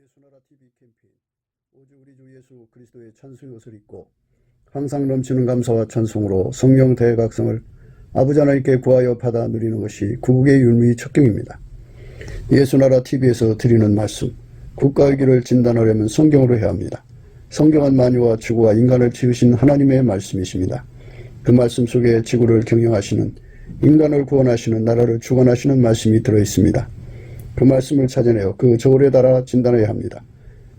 예수나라 TV 캠페인 오직 우리 주 예수 그리스도의 찬송의 옷을 입고 항상 넘치는 감사와 찬송으로 성령 대각성을 아버지 하나님께 구하여 받아 누리는 것이 구국의 율무의 척경입니다. 예수나라 TV에서 드리는 말씀, 국가의 길을 진단하려면 성경으로 해야 합니다. 성경은 만유와 지구와 인간을 지으신 하나님의 말씀이십니다. 그 말씀 속에 지구를 경영하시는, 인간을 구원하시는, 나라를 주관하시는 말씀이 들어있습니다. 그 말씀을 찾아내어 그 저울에 달아 진단해야 합니다.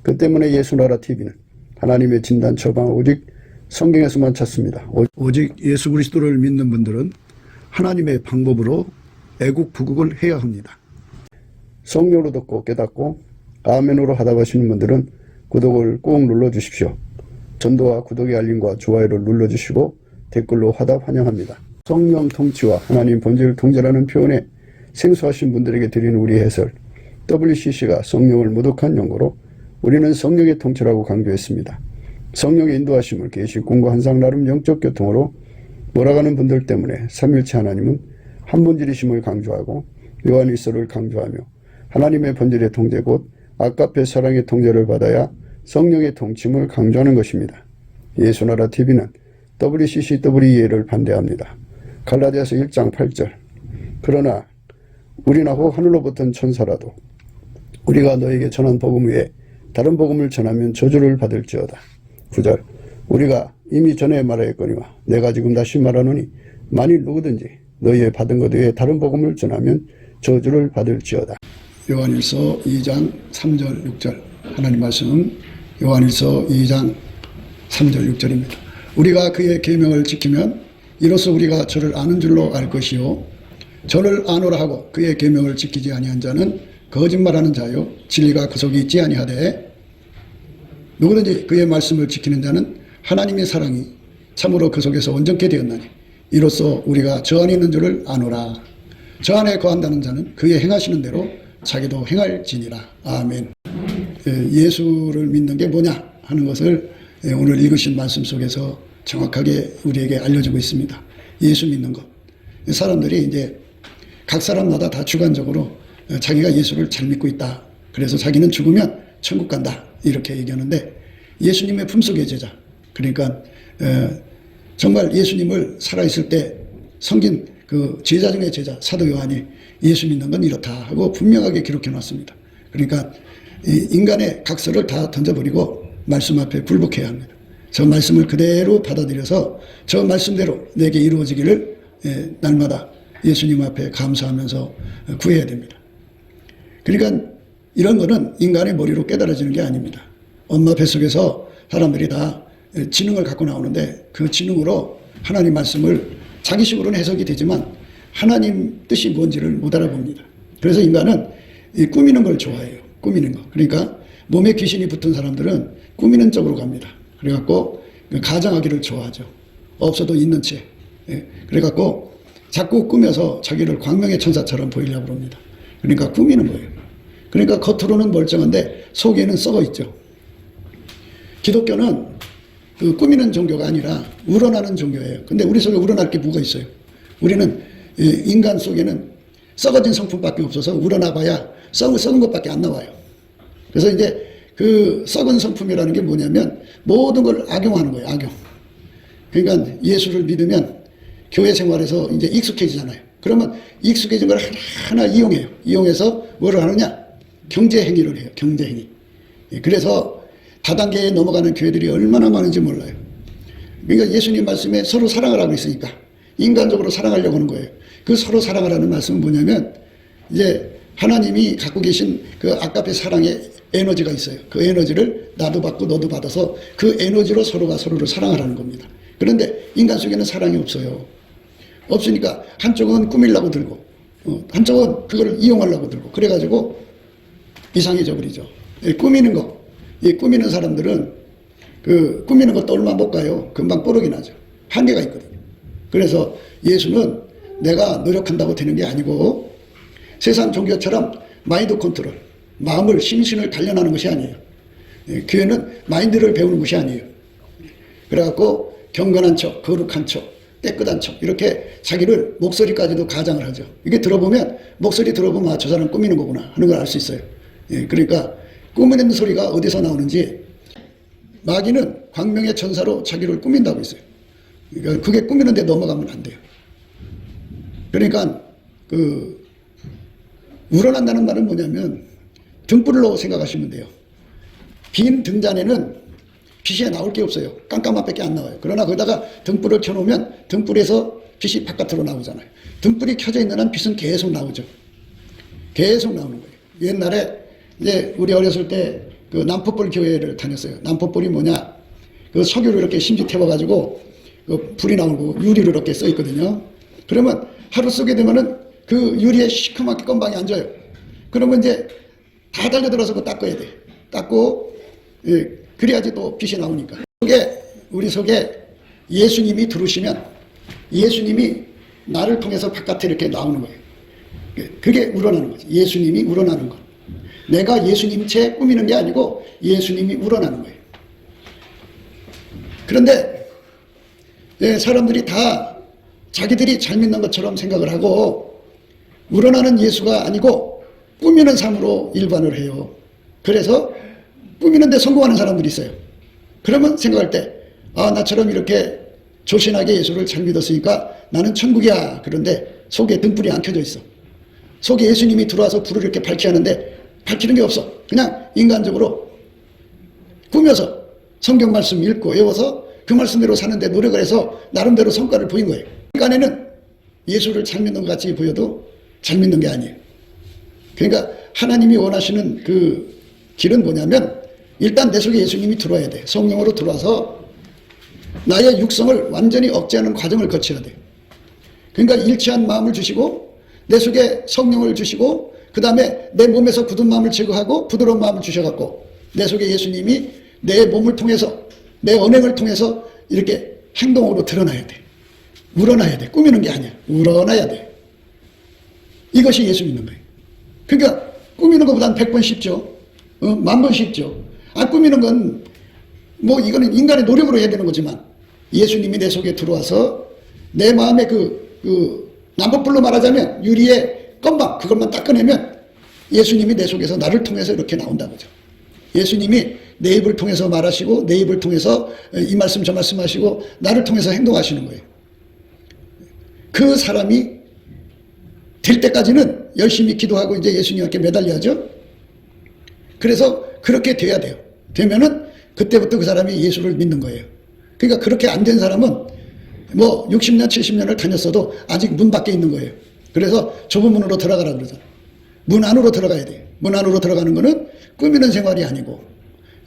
그 때문에 예수나라 TV는 하나님의 진단 처방을 오직 성경에서만 찾습니다. 오직 예수 그리스도를 믿는 분들은 하나님의 방법으로 애국 부국을 해야 합니다. 성령으로 듣고 깨닫고 아멘으로 하답하시는 분들은 구독을 꼭 눌러주십시오. 전도와 구독의 알림과 좋아요를 눌러주시고 댓글로 화답 환영합니다. 성령 통치와 하나님 본질 통제라는 표현에 생소하신 분들에게 드리는 우리 해설, WCC가 성령을 모독한 용어로 우리는 성령의 통치라고 강조했습니다. 성령의 인도하심을 계시록 공과 한상 나름 영적 교통으로 몰아가는 분들 때문에 삼일체 하나님은 한 본질이심을 강조하고 요한일서를 강조하며 하나님의 본질의 통제 곧 아까페 사랑의 통제를 받아야 성령의 통침을 강조하는 것입니다. 예수나라 TV는 WCCWEA를 반대합니다. 갈라디아서 1장 8절 그러나 우리나 혹 하늘로부터 천사라도 우리가 너에게 전한 복음 외에 다른 복음을 전하면 저주를 받을지어다. 9절 우리가 이미 전에 말하였거니와 내가 지금 다시 말하노니 만일 누구든지 너희의 받은 것 외에 다른 복음을 전하면 저주를 받을지어다. 요한일서 2장 3절 6절 하나님 말씀은 요한일서 2장 3절 6절입니다. 우리가 그의 계명을 지키면 이로써 우리가 저를 아는 줄로 알 것이요 저를 아노라 하고 그의 계명을 지키지 아니한 자는 거짓말하는 자요 진리가 그 속에 있지 아니하되 누구든지 그의 말씀을 지키는 자는 하나님의 사랑이 참으로 그 속에서 온전케 되었나니 이로써 우리가 저 안에 있는 줄을 아노라. 저 안에 거한다는 자는 그의 행하시는 대로 자기도 행할지니라. 아멘. 예수를 믿는 게 뭐냐 하는 것을 오늘 읽으신 말씀 속에서 정확하게 우리에게 알려주고 있습니다. 예수 믿는 것. 사람들이 이제 각 사람마다 다 주관적으로 자기가 예수를 잘 믿고 있다. 그래서 자기는 죽으면 천국 간다. 이렇게 얘기하는데 예수님의 품속의 제자. 그러니까 정말 예수님을 살아있을 때 섬긴 그 제자 중의 제자 사도 요한이 예수 믿는 건 이렇다 하고 분명하게 기록해 놨습니다. 그러니까 인간의 각서를 다 던져버리고 말씀 앞에 굴복해야 합니다. 저 말씀을 그대로 받아들여서 저 말씀대로 내게 이루어지기를 날마다 예수님 앞에 감사하면서 구해야 됩니다. 그러니까 이런 거는 인간의 머리로 깨달아지는 게 아닙니다. 엄마 뱃속에서 사람들이 다 지능을 갖고 나오는데 그 지능으로 하나님 말씀을 자기식으로는 해석이 되지만 하나님 뜻이 뭔지를 못 알아봅니다. 그래서 인간은 꾸미는 걸 좋아해요. 꾸미는 거. 그러니까 몸에 귀신이 붙은 사람들은 꾸미는 쪽으로 갑니다. 그래갖고 가장하기를 좋아하죠. 없어도 있는 채. 그래갖고 자꾸 꾸며서 자기를 광명의 천사처럼 보이려고 합니다. 그러니까 꾸미는 거예요. 그러니까 겉으로는 멀쩡한데 속에는 썩어 있죠. 기독교는 그 꾸미는 종교가 아니라 우러나는 종교예요. 근데 우리 속에 우러날 게 뭐가 있어요? 우리는 인간 속에는 썩어진 성품밖에 없어서 우러나봐야 썩은 것밖에 안 나와요. 그래서 이제 그 썩은 성품이라는 게 뭐냐면 모든 걸 악용하는 거예요. 악용. 그러니까 예수를 믿으면 교회 생활에서 이제 익숙해지잖아요. 그러면 익숙해진 걸 하나하나 이용해요. 이용해서 뭐를 하느냐? 경제행위를 해요. 경제행위. 그래서 다단계에 넘어가는 교회들이 얼마나 많은지 몰라요. 그러니까 예수님 말씀에 서로 사랑하라고 있으니까 인간적으로 사랑하려고 하는 거예요. 그 서로 사랑하라는 말씀은 뭐냐면 이제 하나님이 갖고 계신 그 아까페 사랑의 에너지가 있어요. 그 에너지를 나도 받고 너도 받아서 그 에너지로 서로가 서로를 사랑하라는 겁니다. 그런데 인간 속에는 사랑이 없어요. 없으니까 한쪽은 꾸밀려고 들고 한쪽은 그걸 이용하려고 들고 그래가지고 이상해져 버리죠. 꾸미는 거. 이 꾸미는 사람들은 그 꾸미는 것도 얼마 못 가요. 금방 뽀록이 나죠. 한계가 있거든요. 그래서 예수는 내가 노력한다고 되는 게 아니고 세상 종교처럼 마인드 컨트롤, 마음을 심신을 단련하는 것이 아니에요. 교회는 마인드를 배우는 것이 아니에요. 그래갖고 경건한 척, 거룩한 척, 깨끗한 척 이렇게 자기를 목소리까지도 가장을 하죠. 이게 들어보면 목소리 들어보면 아, 저 사람 꾸미는 거구나 하는 걸 알 수 있어요. 그러니까 꾸미는 소리가 어디서 나오는지, 마귀는 광명의 전사로 자기를 꾸민다고 했어요. 그러니까 그게 꾸미는데 넘어가면 안 돼요. 그러니까 우러난다는 말은 뭐냐면 등불로 생각하시면 돼요. 빈 등잔에는 빛이 나올 게 없어요. 깜깜함밖에 안 나와요. 그러나 거기다가 등불을 켜놓으면 등불에서 빛이 바깥으로 나오잖아요. 등불이 켜져 있는 한 빛은 계속 나오죠. 계속 나오는 거예요. 옛날에 이제 우리 어렸을 때 그 남포볼 교회를 다녔어요. 남포볼이 뭐냐? 그 석유를 이렇게 심지 태워가지고 그 불이 나오고 유리로 이렇게 써 있거든요. 그러면 하루 쏘게 되면은 그 유리에 시커멓게 건방이 앉아요. 그러면 이제 다 달려들어서 그거 닦아야 돼. 닦고, 예, 그래야지 또 빛이 나오니까. 우리 속에 예수님이 들어오시면 예수님이 나를 통해서 바깥에 이렇게 나오는 거예요. 그게 우러나는 거지. 예수님이 우러나는 거. 내가 예수님 채 꾸미는 게 아니고 예수님이 우러나는 거예요. 그런데 사람들이 다 자기들이 잘 믿는 것처럼 생각을 하고 우러나는 예수가 아니고 꾸미는 삶으로 일관을 해요. 그래서 꾸미는데 성공하는 사람들이 있어요. 그러면 생각할 때, 아, 나처럼 이렇게 조신하게 예수를 잘 믿었으니까 나는 천국이야. 그런데 속에 등불이 안 켜져 있어. 속에 예수님이 들어와서 불을 이렇게 밝게 하는데 밝히는 게 없어. 그냥 인간적으로 꾸며서 성경 말씀 읽고 외워서 그 말씀대로 사는데 노력을 해서 나름대로 성과를 보인 거예요. 인간에는 예수를 잘 믿는 것 같이 보여도 잘 믿는 게 아니에요. 그러니까 하나님이 원하시는 그 길은 뭐냐면 일단 내 속에 예수님이 들어와야 돼. 성령으로 들어와서 나의 육성을 완전히 억제하는 과정을 거쳐야 돼. 그러니까 일치한 마음을 주시고 내 속에 성령을 주시고 그 다음에 내 몸에서 굳은 마음을 제거하고 부드러운 마음을 주셔갖고 내 속에 예수님이 내 몸을 통해서 내 언행을 통해서 이렇게 행동으로 드러나야 돼. 우러나야 돼. 꾸미는 게 아니야. 우러나야 돼. 이것이 예수 믿는 거예요. 그러니까 꾸미는 것보다는 100번 쉽죠. 10,000번 쉽죠. 꾸미는 건 뭐 이거는 인간의 노력으로 해야 되는 거지만 예수님이 내 속에 들어와서 내 마음에 남북불로 말하자면 유리의 건방 그것만 닦아내면 예수님이 내 속에서 나를 통해서 이렇게 나온다는 거죠. 예수님이 내 입을 통해서 말하시고 내 입을 통해서 이 말씀 저 말씀 하시고 나를 통해서 행동하시는 거예요. 그 사람이 될 때까지는 열심히 기도하고 이제 예수님께 매달려야죠. 그래서 그렇게 돼야 돼요. 되면은 그때부터 그 사람이 예수를 믿는 거예요. 그러니까 그렇게 안 된 사람은 뭐 60년 70년을 다녔어도 아직 문 밖에 있는 거예요. 그래서 좁은 문으로 들어가라 그러잖아요. 문 안으로 들어가야 돼요. 문 안으로 들어가는 거는 꾸미는 생활이 아니고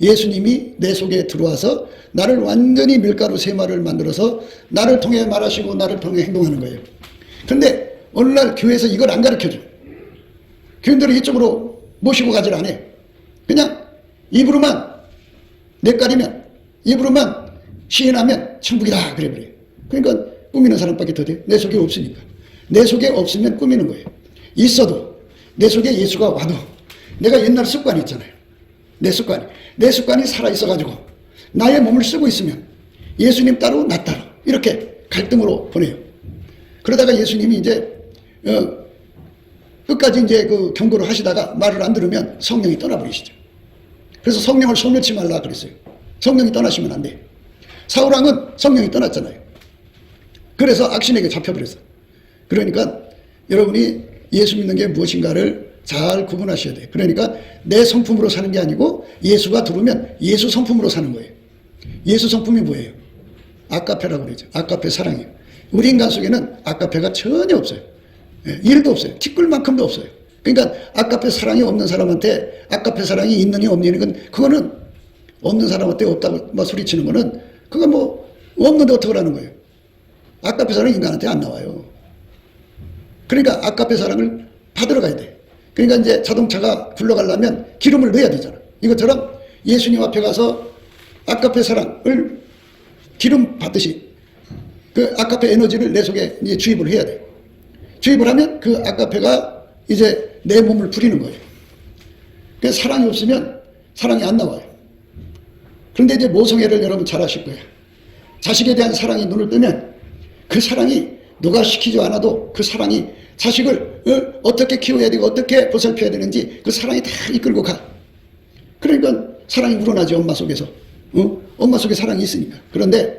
예수님이 내 속에 들어와서 나를 완전히 밀가루 세마를 만들어서 나를 통해 말하시고 나를 통해 행동하는 거예요. 그런데 어느 날 교회에서 이걸 안 가르쳐줘. 교인들을 이쪽으로 모시고 가질 않아요. 그냥 입으로만 뇌까리면 입으로만 시인하면 천국이다 그래 버려요. 그러니까 꾸미는 사람밖에 더 돼. 내 속에 없으니까. 내 속에 없으면 꾸미는 거예요. 있어도 내 속에 예수가 와도 내가 옛날 습관이 있잖아요. 내 습관이 살아있어가지고 나의 몸을 쓰고 있으면 예수님 따로 나 따로 이렇게 갈등으로 보내요. 그러다가 예수님이 이제 끝까지 이제 그 경고를 하시다가 말을 안 들으면 성령이 떠나버리시죠. 그래서 성령을 소멸치 말라 그랬어요. 성령이 떠나시면 안 돼. 사울왕은 성령이 떠났잖아요. 그래서 악신에게 잡혀버렸어. 그러니까 여러분이 예수 믿는 게 무엇인가를 잘 구분하셔야 돼요. 그러니까 내 성품으로 사는 게 아니고 예수가 들어오면 예수 성품으로 사는 거예요. 예수 성품이 뭐예요? 아까페라고 그러죠. 아까페 사랑이에요. 우리 인간 속에는 아까페가 전혀 없어요. 1도 없어요. 티끌만큼도 없어요. 그러니까 아까페 사랑이 없는 사람한테 아까페 사랑이 있느니 없느니 그거는 없는 사람한테 없다고 뭐 소리치는 거는 그건 뭐 없는데 어떡하라는 거예요. 아까페 사랑이 인간한테 안 나와요. 그러니까 아까페 사랑을 받으러 가야 돼. 그러니까 이제 자동차가 굴러가려면 기름을 넣어야 되잖아. 이것처럼 예수님 앞에 가서 아까페 사랑을 기름 받듯이 그 아까페 에너지를 내 속에 이제 주입을 해야 돼. 주입을 하면 그 아까페가 이제 내 몸을 부리는 거예요. 그래서 사랑이 없으면 사랑이 안 나와요. 그런데 이제 모성애를 여러분 잘 아실 거예요. 자식에 대한 사랑이 눈을 뜨면 그 사랑이 누가 시키지 않아도 그 사랑이 자식을 어떻게 키워야 되고 어떻게 보살펴야 되는지 그 사랑이 다 이끌고 가. 그러니까 사랑이 우러나지, 엄마 속에서. 엄마 속에 사랑이 있으니까. 그런데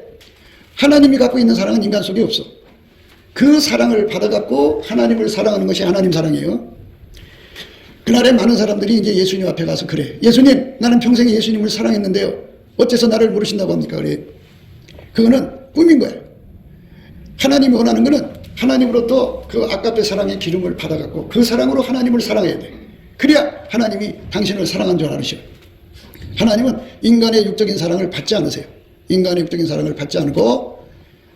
하나님이 갖고 있는 사랑은 인간 속에 없어. 그 사랑을 받아갖고 하나님을 사랑하는 것이 하나님 사랑이에요. 그날에 많은 사람들이 이제 예수님 앞에 가서 그래. 예수님, 나는 평생에 예수님을 사랑했는데요. 어째서 나를 모르신다고 합니까? 그래. 그거는 꿈인 거예요. 하나님이 원하는 거는 하나님으로부터 그 아까페 사랑의 기름을 받아갖고 그 사랑으로 하나님을 사랑해야 돼. 그래야 하나님이 당신을 사랑한 줄 알으셔. 하나님은 인간의 육적인 사랑을 받지 않으세요. 인간의 육적인 사랑을 받지 않고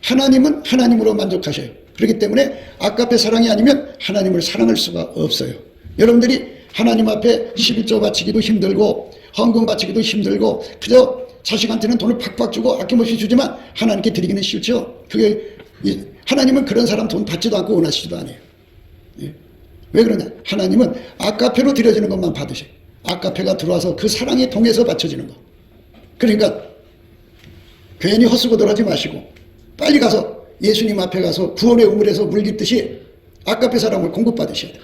하나님은 하나님으로 만족하셔요. 그렇기 때문에 아까페 사랑이 아니면 하나님을 사랑할 수가 없어요. 여러분들이 하나님 앞에 11조 바치기도 힘들고 헌금 바치기도 힘들고 그저 자식한테는 돈을 팍팍 주고 아낌없이 주지만 하나님께 드리기는 싫죠. 그게 하나님은 그런 사람 돈 받지도 않고 원하시지도 않아요. 예. 왜 그러냐? 하나님은 아까페로 드려지는 것만 받으셔요. 아까페가 들어와서 그 사랑의 통해서 바쳐지는 거. 그러니까 괜히 헛수고들 하지 마시고 빨리 가서 예수님 앞에 가서 구원의 우물에서 물 깃듯이 아까페 사랑을 공급받으셔야 돼요.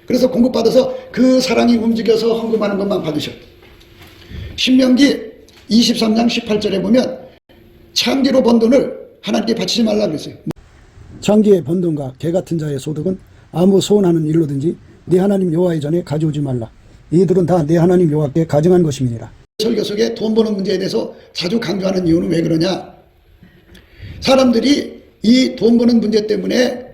그래서 공급받아서 그 사랑이 움직여서 헌금하는 것만 받으셔야 돼요. 신명기 23장 18절에 보면 창기로 번 돈을 하나님께 바치지 말라 그랬어요. 창기의 번 돈과 개 같은 자의 소득은 아무 소원하는 일로든지 네 하나님 여호와의 전에 가져오지 말라. 이들은 다 네 하나님 여호와께 가증한 것임이니라. 설교 속에 돈 버는 문제에 대해서 자주 강조하는 이유는 왜 그러냐? 사람들이 이 돈 버는 문제 때문에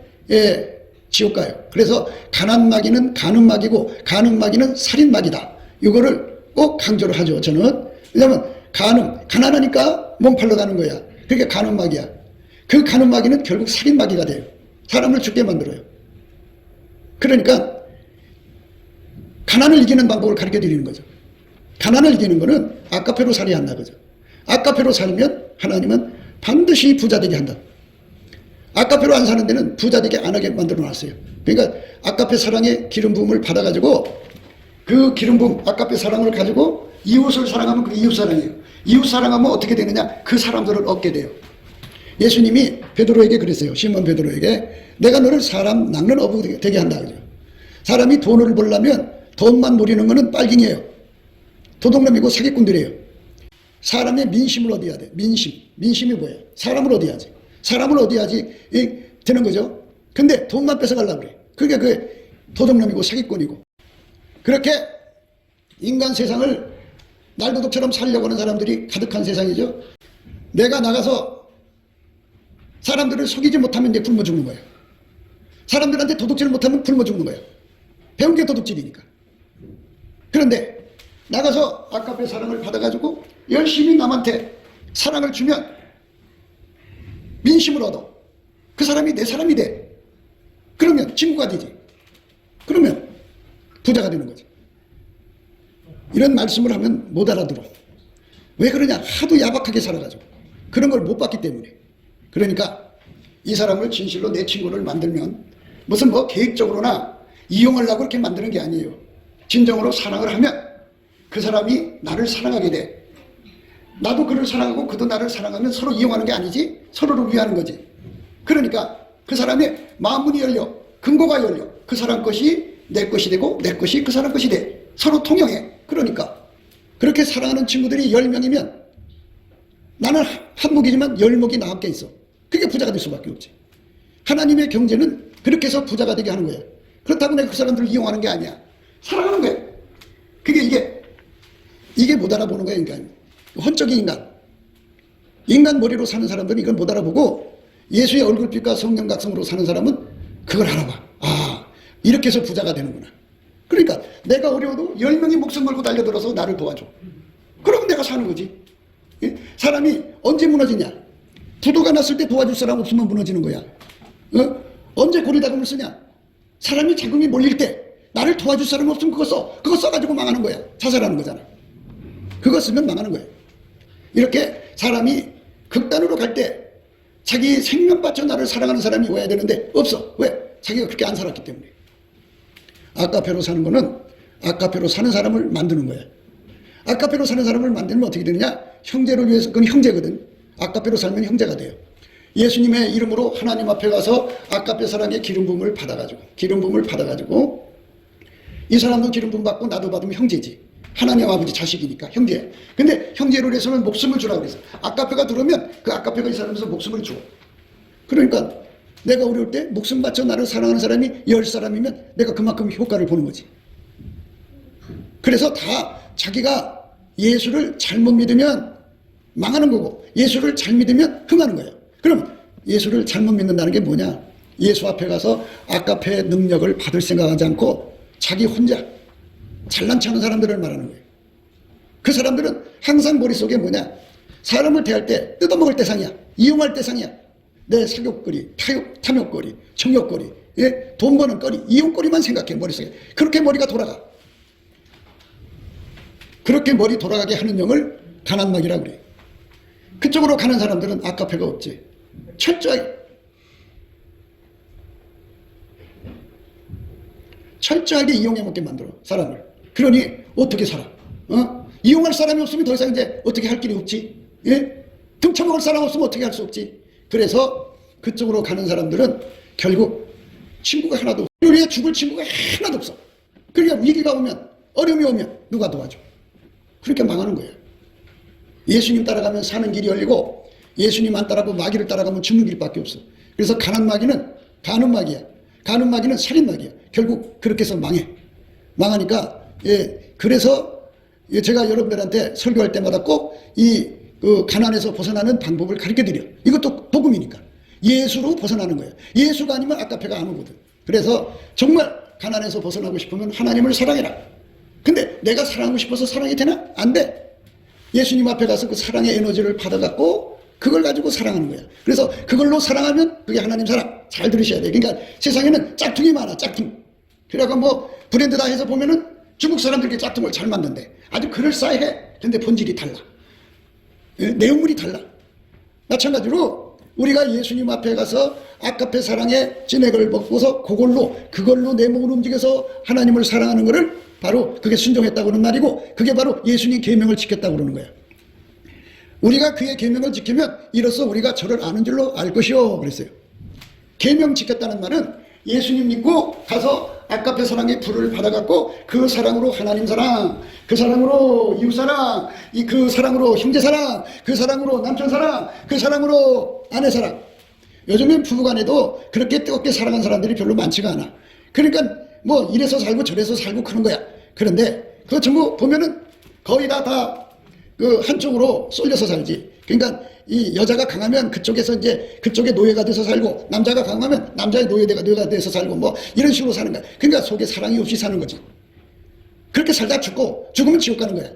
지옥 가요. 그래서 가난마귀는 가늠마귀고 가늠마귀는 살인마귀다. 이거를 꼭 강조를 하죠. 저는. 왜냐하면 가난하니까 몸 팔러 가는 거야. 그게 가늠마귀야. 그 가늠마귀는 결국 살인마귀가 돼요. 사람을 죽게 만들어요. 그러니까 가난을 이기는 방법을 가르쳐 드리는 거죠. 가난을 이기는 거는 아까페로 살이 한다 그죠. 아까페로 살면 하나님은 반드시 부자 되게 한다. 아까페로 안 사는 데는 부자 되게 안 하게 만들어 놨어요. 그러니까 아까페 사랑의 기름 부음을 받아가지고 그 기름 부음 아까페 사랑을 가지고 이웃을 사랑하면 그게 이웃 사랑이에요. 이웃 사랑하면 어떻게 되느냐? 그 사람들을 얻게 돼요. 예수님이 베드로에게 그랬어요. 시몬 베드로에게 내가 너를 사람 낚는 어부 되게 한다 그죠. 사람이 돈을 벌려면 돈만 노리는 거는 빨갱이에요. 도둑놈이고 사기꾼들이에요. 사람의 민심을 얻어야 돼. 민심이 뭐예요? 사람을 얻어야지. 사람을 얻어야지 되는 거죠. 근데 돈만 뺏어가려고 그래. 그게 그 도둑놈이고 사기꾼이고. 그렇게 인간 세상을 날도둑처럼 살려고 하는 사람들이 가득한 세상이죠. 내가 나가서 사람들을 속이지 못하면 이제 굶어 죽는 거예요. 사람들한테 도둑질을 못하면 굶어 죽는 거예요. 배운 게 도둑질이니까. 그런데 나가서 아까페 사랑을 받아가지고 열심히 남한테 사랑을 주면 민심을 얻어. 그 사람이 내 사람이 돼. 그러면 친구가 되지. 그러면 부자가 되는 거지. 이런 말씀을 하면 못 알아들어. 왜 그러냐? 하도 야박하게 살아가지고. 그런 걸 못 봤기 때문에. 그러니까 이 사람을 진실로 내 친구를 만들면 무슨 뭐 계획적으로나 이용하려고 그렇게 만드는 게 아니에요. 진정으로 사랑을 하면 그 사람이 나를 사랑하게 돼. 나도 그를 사랑하고 그도 나를 사랑하면 서로 이용하는 게 아니지 서로를 위하는 거지. 그러니까 그 사람의 마음문이 열려 근거가 열려 그 사람 것이 내 것이 되고 내 것이 그 사람 것이 돼. 서로 통용해. 그러니까 그렇게 사랑하는 친구들이 10명이면 나는 한 목이지만 10목이 나 함께 있어. 그게 부자가 될 수밖에 없지. 하나님의 경제는 그렇게 해서 부자가 되게 하는 거야. 그렇다고 내가 그 사람들을 이용하는 게 아니야. 사랑하는 거야. 그게 이게 못 알아보는 거야. 인간. 혼적인 인간 머리로 사는 사람들은 이걸 못 알아보고 예수의 얼굴빛과 성령 각성으로 사는 사람은 그걸 알아봐. 아, 이렇게 해서 부자가 되는구나. 그러니까 내가 어려워도 10명이 목숨 걸고 달려들어서 나를 도와줘. 그러면 내가 사는 거지. 사람이 언제 무너지냐? 부도가 났을 때 도와줄 사람 없으면 무너지는 거야. 언제 고리다금을 쓰냐? 사람이 자금이 몰릴 때 나를 도와줄 사람 없으면 그거 써가지고 망하는 거야. 자살하는 거잖아. 그거 쓰면 망하는 거야. 이렇게 사람이 극단으로 갈 때 자기 생명 바쳐 나를 사랑하는 사람이 와야 되는데 없어. 왜? 자기가 그렇게 안 살았기 때문에. 아까페로 사는 거는 아까페로 사는 사람을 만드는 거야. 아까페로 사는 사람을 만들면 어떻게 되느냐? 형제를 위해서, 그건 형제거든. 아까페로 살면 형제가 돼요. 예수님의 이름으로 하나님 앞에 가서 아까페 사랑의 기름 부음을 받아가지고 이 사람도 기름 부음 받고 나도 받으면 형제지. 하나님 아버지 자식이니까 형제. 근데 형제로 해서는 목숨을 주라고 그랬어. 아까페가 들어오면 그 아까페가 이 사람에서 목숨을 줘. 그러니까 내가 어려울 때 목숨 바쳐 나를 사랑하는 사람이 10사람이면 내가 그만큼 효과를 보는 거지. 그래서 다 자기가 예수를 잘못 믿으면 망하는 거고 예수를 잘 믿으면 흥하는 거예요. 그럼 예수를 잘못 믿는다는 게 뭐냐? 예수 앞에 가서 아까페의 능력을 받을 생각하지 않고 자기 혼자 잘난 척하는 사람들을 말하는 거예요. 그 사람들은 항상 머릿속에 뭐냐? 사람을 대할 때 뜯어먹을 대상이야. 이용할 대상이야. 내 사욕거리, 탐욕거리, 정욕거리, 예? 돈 버는 거리, 이용거리만 생각해 머릿속에. 그렇게 머리가 돌아가. 그렇게 머리 돌아가게 하는 영을 가난막이라고 그래요. 그쪽으로 가는 사람들은 아까페가 없지. 철저하게 이용해먹게 만들어 사람을. 그러니 어떻게 살아? 이용할 사람이 없으면 더 이상 이제 어떻게 할 길이 없지. 예? 등쳐먹을 사람 없으면 어떻게 할 수 없지. 그래서 그쪽으로 가는 사람들은 결국 친구가 하나도 없어. 우리가 죽을 친구가 하나도 없어. 그러니까 위기가 오면, 어려움이 오면 누가 도와줘? 그렇게 망하는 거예요. 예수님 따라가면 사는 길이 열리고 예수님 안 따라가고 마귀를 따라가면 죽는 길밖에 없어. 그래서 가는 마귀는 살인마귀야. 결국 그렇게 해서 망해. 망하니까 그래서 제가 여러분들한테 설교할 때마다 꼭 그 가난에서 벗어나는 방법을 가르쳐 드려. 이것도 복음이니까. 예수로 벗어나는 거예요. 예수가 아니면 아까페가 안 오거든. 그래서 정말 가난에서 벗어나고 싶으면 하나님을 사랑해라. 근데 내가 사랑하고 싶어서 사랑이 되나? 안 돼. 예수님 앞에 가서 그 사랑의 에너지를 받아갖고 그걸 가지고 사랑하는 거야. 그래서 그걸로 사랑하면 그게 하나님 사랑. 잘 들으셔야 돼. 그러니까 세상에는 짝퉁이 많아. 짝퉁. 그래가 뭐 브랜드 다 해서 보면은 중국 사람들이 짝퉁을 잘 만든대. 아주 그럴싸해. 근데 본질이 달라. 내용물이 달라. 마찬가지로 우리가 예수님 앞에 가서 아까페 사랑의 진액을 먹고서 그걸로 내 몸을 움직여서 하나님을 사랑하는 것을 바로 그게 순종했다고 그러는 말이고 그게 바로 예수님 계명을 지켰다고 그러는 거예요. 우리가 그의 계명을 지키면 이로써 우리가 저를 아는 줄로 알 것이요 그랬어요. 계명 지켰다는 말은 예수님 믿고 가서 아까페 사랑의 불을 받아갖고 그 사랑으로 하나님 사랑, 그 사랑으로 이웃 사랑, 그 사랑으로 형제 사랑, 그 사랑으로 남편 사랑, 그 사랑으로 아내 사랑. 요즘엔 부부간에도 그렇게 뜨겁게 사랑하는 사람들이 별로 많지가 않아. 그러니까 뭐 이래서 살고 저래서 살고 그런 거야. 그런데 그거 전부 보면은 거의 다 그 한쪽으로 쏠려서 살지. 그러니까 이 여자가 강하면 그쪽에서 이제 그쪽에 노예가 돼서 살고 남자가 강하면 남자의 노예가 돼서 살고 뭐 이런 식으로 사는 거야. 그러니까 속에 사랑이 없이 사는 거지. 그렇게 살다 죽으면 지옥 가는 거야.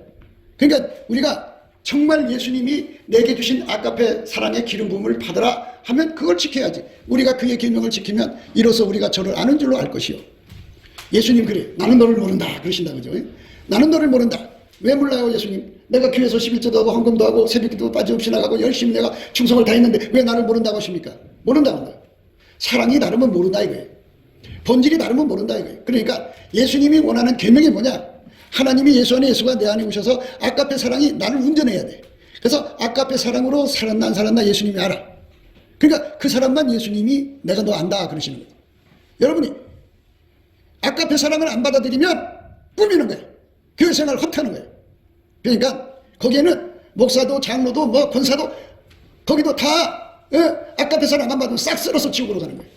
그러니까 우리가 정말 예수님이 내게 주신 아까페 사랑의 기름 부음을 받으라 하면 그걸 지켜야지. 우리가 그의 계명을 지키면 이로써 우리가 저를 아는 줄로 알 것이요. 예수님 그래. 나는 너를 모른다. 그러신다. 그죠? 나는 너를 모른다. 왜 몰라요 예수님? 내가 교회에서 11조도 하고 헌금도 하고 새벽기도 빠짐없이 나가고 열심히 내가 충성을 다했는데 왜 나를 모른다고 하십니까? 모른다고 한다. 사랑이 다르면 모른다 이거예요. 본질이 다르면 모른다 이거예요. 그러니까 예수님이 원하는 계명이 뭐냐? 하나님이 예수 안에 예수가 내 안에 오셔서 아까페 사랑이 나를 운전해야 돼. 그래서 아까페 사랑으로 살았나 예수님이 알아. 그러니까 그 사람만 예수님이 내가 너 안다 그러시는 거예요. 여러분이 아까페 사랑을 안 받아들이면 꾸미는 거예요. 교회 생활을 헛하는 거예요. 그러니까 거기에는 목사도 장로도 뭐 권사도 거기도 다 아까페 사랑 안 받으면 싹 쓸어서 지옥으로 가는 거예요.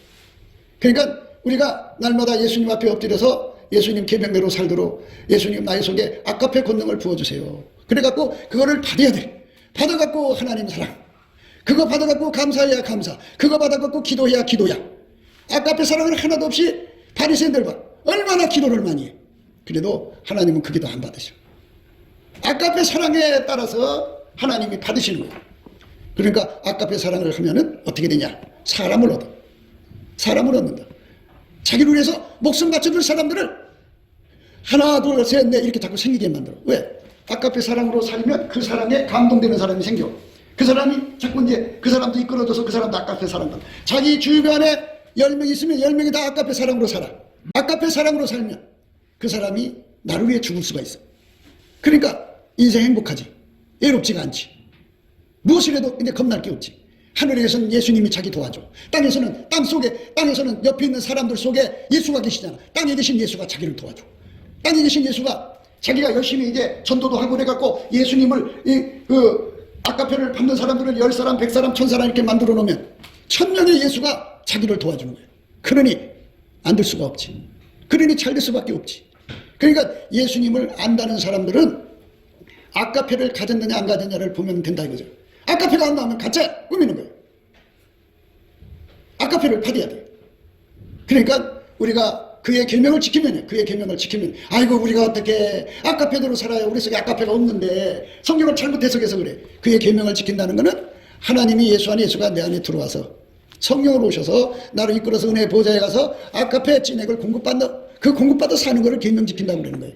그러니까 우리가 날마다 예수님 앞에 엎드려서 예수님 계명대로 살도록 예수님 나의 속에 아까페 권능을 부어주세요. 그래갖고 그거를 받아야 돼. 받아갖고 하나님 사랑. 그거 받아갖고 감사해야 감사. 그거 받아갖고 기도해야 기도야. 아까페 사랑을 하나도 없이 바리새인들 봐. 얼마나 기도를 많이 해. 그래도 하나님은 그 기도 안 받으셔. 아까페 사랑에 따라서 하나님이 받으시는 거예요. 그러니까 아까페 사랑을 하면은 어떻게 되냐? 사람을 얻어. 사람을 얻는다. 자기를 위해서 목숨 바쳐줄 사람들을 하나 둘 셋 넷 이렇게 자꾸 생기게 만들어. 왜? 아까페 사랑으로 살면 그 사랑에 감동되는 사람이 생겨. 그 사람이 자꾸 이제 그 사람도 이끌어줘서 그 사람도 아까페 사랑받아. 자기 주변에 10명 있으면 10명이 다 아까페 사랑으로 살아. 아까페 사랑으로 살면 그 사람이 나를 위해 죽을 수가 있어. 그러니까 인생 행복하지. 외롭지가 않지. 무엇을 해도 이제 겁날 게 없지. 하늘에서는 예수님이 자기 도와줘. 땅에서는 옆에 있는 사람들 속에 예수가 계시잖아. 땅에 계신 예수가 자기를 도와줘. 땅에 계신 예수가 자기가 열심히 이제 전도도 하고 그래갖고 예수님을 아카페를 받는 사람들을 10사람, 100사람, 1000사람 이렇게 만들어 놓으면 1000명의 예수가 자기를 도와주는 거예요. 그러니 안 될 수가 없지. 그러니 잘 될 수밖에 없지. 그러니까 예수님을 안다는 사람들은 아카페를 가졌느냐 안 가졌느냐를 보면 된다 이거죠. 아카페가 안 나오면 가짜 꾸미는 거예요. 아카페를 받아야 돼요. 그러니까 우리가 그의 계명을 지키면 아이고 우리가 어떻게 아카페대로 살아요. 우리 속에 아카페가 없는데 성경을 잘못 해석해서 그래. 그의 계명을 지킨다는 것은 하나님이 예수 안에 예수가 내 안에 들어와서 성령으로 오셔서 나를 이끌어서 은혜의 보좌에 가서 아카페 진액을 공급받는 그 공급받아 사는 것을 계명 지킨다고 그러는 거예요.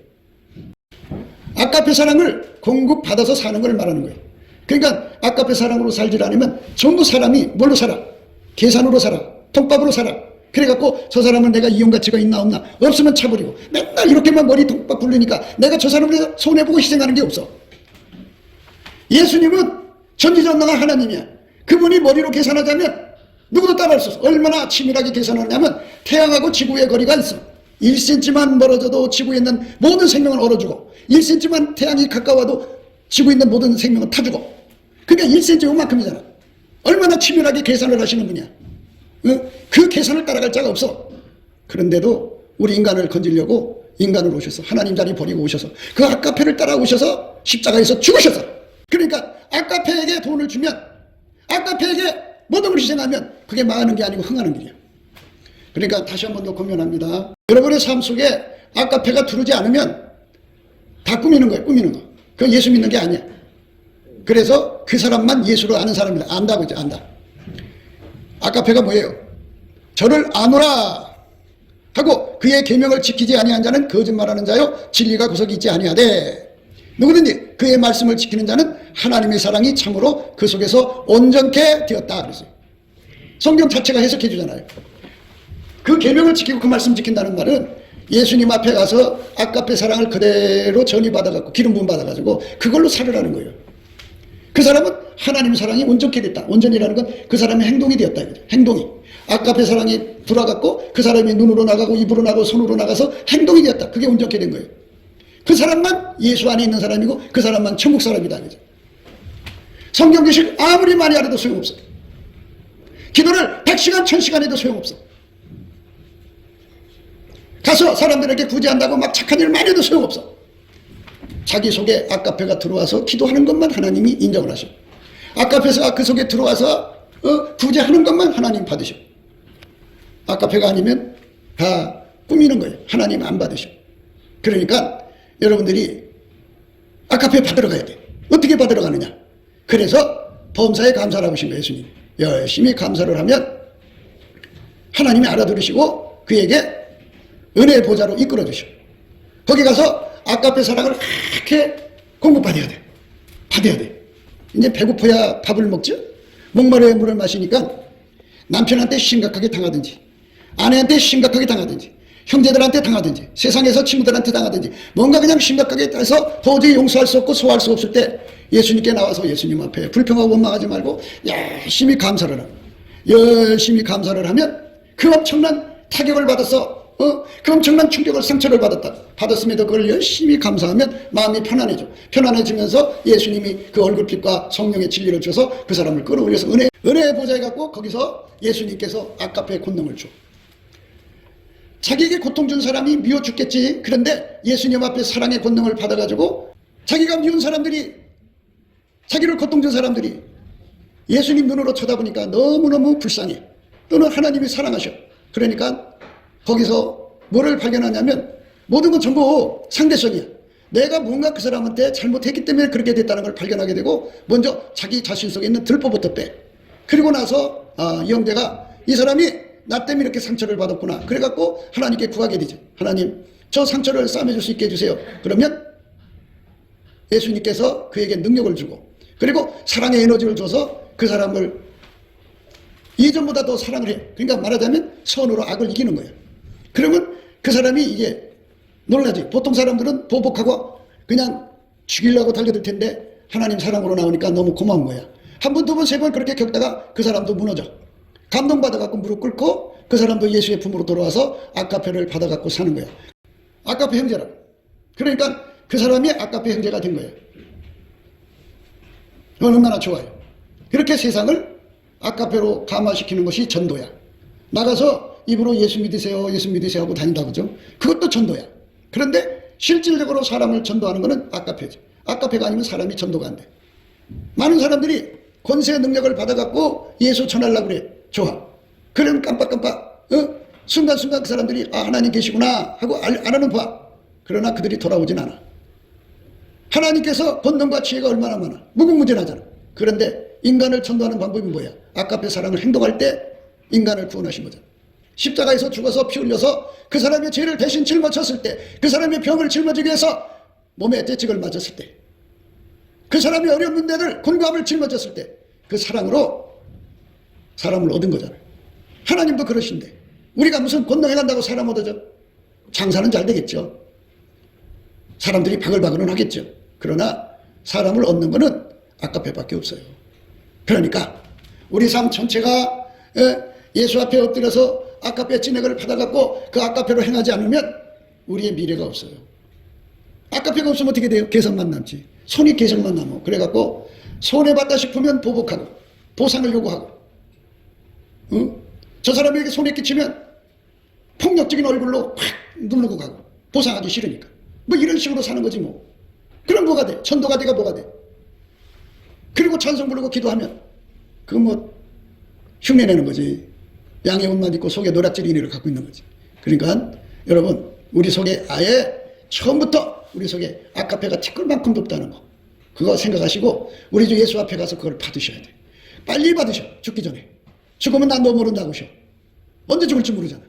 아카페 사랑을 공급받아서 사는 걸 말하는 거예요. 그러니까 아카페 사랑으로 살지 않으면 전부 사람이 뭘로 살아? 계산으로 살아. 통밥으로 살아. 그래갖고 저 사람은 내가 이용 가치가 있나 없나 없으면 차버리고 맨날 이렇게만 머리 통박 굴리니까 내가 저 사람을 손해보고 희생하는 게 없어. 예수님은 전지전능한 하나님이야. 그분이 머리로 계산하자면 누구도 따라할 수 없어. 얼마나 치밀하게 계산하냐면 태양하고 지구의 거리가 있어. 1cm만 멀어져도 지구에 있는 모든 생명을 얼어주고 1cm만 태양이 가까워도 지구에 있는 모든 생명은 타주고 그러니까 1cm 요만큼이잖아. 얼마나 치밀하게 계산을 하시는 분이야. 그 계산을 따라갈 자가 없어. 그런데도 우리 인간을 건지려고 인간을 오셔서 하나님 자리 버리고 오셔서 그 아카페를 따라오셔서 십자가에서 죽으셔서 그러니까 아카페에게 돈을 주면 아카페에게 모든 걸 희생하면 그게 망하는 게 아니고 흥하는 길이야. 그러니까 다시 한 번 더 권면합니다. 여러분의 삶 속에 아카페가 들어오지 않으면 다 꾸미는 거예요. 꾸미는 거. 그건 예수 믿는 게 아니야. 그래서 그 사람만 예수를 아는 사람이다. 안다고 이제 안다. 아카페가 뭐예요? 저를 아노라 하고 그의 계명을 지키지 아니한 자는 거짓말하는 자요 진리가 구석이 있지 아니하되 누구든지 그의 말씀을 지키는 자는 하나님의 사랑이 참으로 그 속에서 온전케 되었다 그랬어요. 성경 자체가 해석해 주잖아요. 그 계명을 지키고 그 말씀 지킨다는 말은 예수님 앞에 가서 아카페 사랑을 그대로 전이받아갖고 기름 부음 받아가지고 그걸로 살으라는 거예요. 그 사람은 하나님 사랑이 온전케 됐다. 온전이라는 건 그 사람의 행동이 되었다. 이거죠. 행동이. 아카페 사랑이 들어갔고 그 사람이 눈으로 나가고 입으로 나가고 손으로 나가서 행동이 되었다. 그게 온전케 된 거예요. 그 사람만 예수 안에 있는 사람이고 그 사람만 천국 사람이다. 이거죠. 성경 지식 아무리 많이 알아도 소용없어. 기도를 100시간 1000시간 해도 소용없어. 가서 사람들에게 구제한다고 막 착한 일 많이 해도 소용없어. 자기 속에 아카페가 들어와서 기도하는 것만 하나님이 인정을 하셔. 아카페가 그 속에 들어와서 구제하는 것만 하나님 받으셔. 아카페가 아니면 다 꾸미는 거예요. 하나님 안 받으셔. 그러니까 여러분들이 아카페 받으러 가야 돼. 어떻게 받으러 가느냐? 그래서 범사에 감사를 하신 거예요. 예수님. 열심히 감사를 하면 하나님이 알아들으시고 그에게 은혜의 보좌로 이끌어 주셔. 거기 가서 아카페 사랑을 그렇게 공급받아야 돼. 받아야 돼. 이제 배고파야 밥을 먹죠. 목마르야 물을 마시니까 남편한테 심각하게 당하든지 아내한테 심각하게 당하든지 형제들한테 당하든지 세상에서 친구들한테 당하든지 뭔가 그냥 심각하게 해서 도저히 용서할 수 없고 소화할 수 없을 때 예수님께 나와서 예수님 앞에 불평하고 원망하지 말고 열심히 감사를 하고 열심히 감사를 하면 그 엄청난 타격을 받아서 그 엄청난 충격을 상처를 받았음에도 그걸 열심히 감사하면 마음이 편안해지면서 예수님이 그 얼굴빛과 성령의 진리를 줘서 그 사람을 끌어올려서 은혜의 보좌에 갖고 거기서 예수님께서 아카페의 권능을 줘. 자기에게 고통 준 사람이 미워 죽겠지. 그런데 예수님 앞에 사랑의 권능을 받아가지고 자기가 미운 사람들이 자기를 고통 준 사람들이 예수님 눈으로 쳐다보니까 너무너무 불쌍해. 또는 하나님이 사랑하셔. 그러니까 거기서 뭐를 발견하냐면 모든 건 전부 상대성이야. 내가 뭔가 그 사람한테 잘못했기 때문에 그렇게 됐다는 걸 발견하게 되고 먼저 자기 자신 속에 있는 들보부터 빼. 그리고 나서 이 형제가 이 사람이 나 때문에 이렇게 상처를 받았구나. 그래갖고 하나님께 구하게 되죠. 하나님 저 상처를 싸매줄 수 있게 해주세요. 그러면 예수님께서 그에게 능력을 주고 그리고 사랑의 에너지를 줘서 그 사람을 이전보다 더 사랑을 해. 그러니까 말하자면 선으로 악을 이기는 거예요. 그러면 그 사람이 이게 놀라지. 보통 사람들은 보복하고 그냥 죽이려고 달려들 텐데 하나님 사랑으로 나오니까 너무 고마운 거야. 한 번, 두 번, 세 번 그렇게 겪다가 그 사람도 무너져. 감동받아갖고 무릎 꿇고 그 사람도 예수의 품으로 돌아와서 아카페를 받아갖고 사는 거야. 아카페 형제라. 그러니까 그 사람이 아카페 형제가 된 거예요. 얼마나 좋아요. 그렇게 세상을 아카페로 감화시키는 것이 전도야. 나가서 입으로 예수 믿으세요, 예수 믿으세요 하고 다닌다 그죠? 그것도 전도야. 그런데 실질적으로 사람을 전도하는 것은 아카페죠. 아카페가 아니면 사람이 전도가 안 돼. 많은 사람들이 권세 능력을 받아갖고 예수 전하려고 그래. 좋아. 그러면 깜빡깜빡 순간순간 그 사람들이 아 하나님 계시구나 하고 알아는 봐. 그러나 그들이 돌아오진 않아. 하나님께서 권능과 지혜가 얼마나 많아. 무궁무진하잖아. 그런데 인간을 전도하는 방법이 뭐야? 아카페 사랑을 행동할 때 인간을 구원하신 거잖아. 십자가에서 죽어서 피 흘려서 그 사람의 죄를 대신 짊어졌을 때, 그 사람의 병을 짊어지기 위해서 몸에 떼찍을 맞았을 때, 그 사람이 어려운 문제를 곤고함을 짊어졌을 때 그 사랑으로 사람을 얻은 거잖아요. 하나님도 그러신데 우리가 무슨 권능해간다고 사람 얻어져? 장사는 잘 되겠죠. 사람들이 바글바글은 하겠죠. 그러나 사람을 얻는 것은 아카페밖에 없어요. 그러니까 우리 삶 전체가 예수 앞에 엎드려서 아카페 진액을 받아갖고 그 아카페로 행하지 않으면 우리의 미래가 없어요. 아카페가 없으면 어떻게 돼요? 개성만 남지. 손이 개성만 남어. 그래갖고 손해봤다 싶으면 보복하고 보상을 요구하고 저 사람에게 손해 끼치면 폭력적인 얼굴로 확 누르고 가고 보상하기 싫으니까 뭐 이런 식으로 사는 거지 뭐. 그럼 뭐가 돼? 전도가 돼가 뭐가 돼? 그리고 찬송 부르고 기도하면 그거 뭐 흉내내는 거지. 양의 옷만 입고 속에 노략질 인의를 갖고 있는 거지. 그러니까 여러분 우리 속에 아예 처음부터 우리 속에 아카페가 티끌만큼도 없다는 거 그거 생각하시고 우리 주 예수 앞에 가서 그걸 받으셔야 돼. 빨리 받으셔. 죽기 전에. 죽으면 난 너 모른다고 하셔. 언제 죽을지 모르잖아.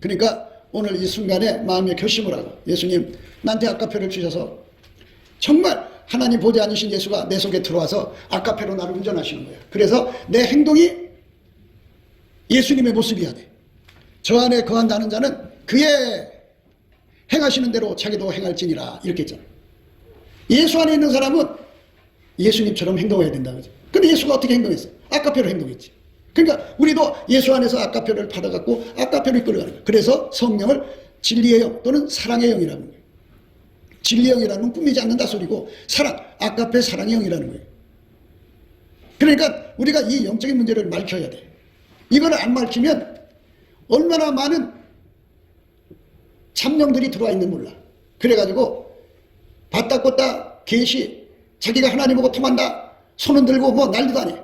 그러니까 오늘 이 순간에 마음의 결심을 하고 예수님 나한테 아카페를 주셔서 정말 하나님 보지 않으신 예수가 내 속에 들어와서 아카페로 나를 운전하시는 거야. 그래서 내 행동이 예수님의 모습이어야 돼. 저 안에 거한다는 자는 그의 행하시는 대로 자기도 행할지니라 이렇게 했잖아. 예수 안에 있는 사람은 예수님처럼 행동해야 된다 그죠. 근데 예수가 어떻게 행동했어? 아카페로 행동했지. 그러니까 우리도 예수 안에서 아카페를 받아갖고 아카페로 이끌어가는 거예요. 그래서 성령을 진리의 영 또는 사랑의 영이라는 거예요. 진리의 영이라는 건 꾸미지 않는다 소리고 사랑, 아카페 사랑의 영이라는 거예요. 그러니까 우리가 이 영적인 문제를 밝혀야 돼. 이걸 안 밝히면 얼마나 많은 참령들이 들어와 있는 몰라. 그래가지고 봤다 꽂다 계시 자기가 하나님하고 통한다 손은 들고 뭐 난리도 안 해.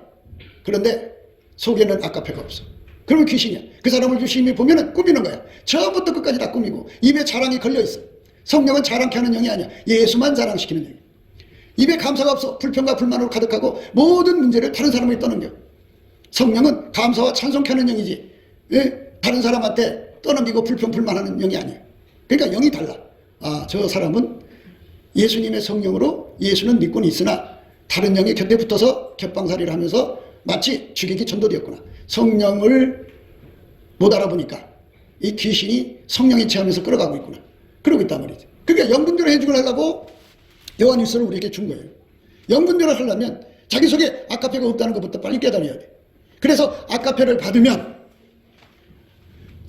그런데 속에는 아카페가 없어. 그러면 귀신이야. 그 사람을 유심히 보면은 꾸미는 거야. 처음부터 끝까지 다 꾸미고 입에 자랑이 걸려있어. 성령은 자랑케 하는 영이 아니야. 예수만 자랑시키는 영이야. 입에 감사가 없어. 불평과 불만으로 가득하고 모든 문제를 다른 사람에게 떠넘겨. 성령은 감사와 찬송케 하는 영이지 다른 사람한테 떠넘기고 불평 불만하는 영이 아니야. 그러니까 영이 달라. 아, 저 사람은 예수님의 성령으로 예수는 믿고는 있으나 다른 영이 곁에 붙어서 겹방살이를 하면서 마치 죽이기 전도되었구나. 성령을 못 알아보니까 이 귀신이 성령의 체험에서 끌어가고 있구나. 그러고 있단 말이죠. 그러니까 영분별을 해주고 하려고 요한일서를 우리에게 준 거예요. 영분별을 하려면 자기 속에 아카페가 없다는 것부터 빨리 깨달아야 돼. 그래서 아카페를 받으면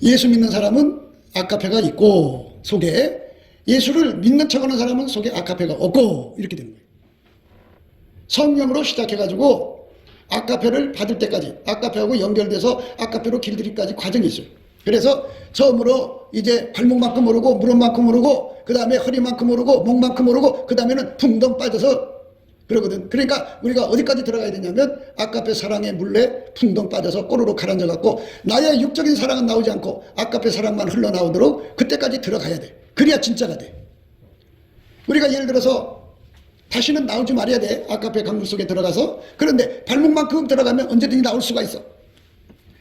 예수 믿는 사람은 아카페가 있고 속에 예수를 믿는 척하는 사람은 속에 아카페가 없고 이렇게 되는 거예요. 성령으로 시작해가지고 아카페를 받을 때까지 아카페하고 연결돼서 아카페로 길들이기까지 과정이 있어요. 그래서 처음으로 이제 발목만큼 오르고 무릎만큼 오르고 그 다음에 허리만큼 오르고 목만큼 오르고 그 다음에는 붕덩 빠져서 그러거든. 그러니까 우리가 어디까지 들어가야 되냐면 아카페 사랑의 물레 붕덩 빠져서 꼬르륵 가라앉아갖고 나의 육적인 사랑은 나오지 않고 아카페 사랑만 흘러나오도록 그때까지 들어가야 돼. 그래야 진짜가 돼. 우리가 예를 들어서 다시는 나오지 말아야 돼. 아카페 강물 속에 들어가서. 그런데 발목만큼 들어가면 언제든지 나올 수가 있어.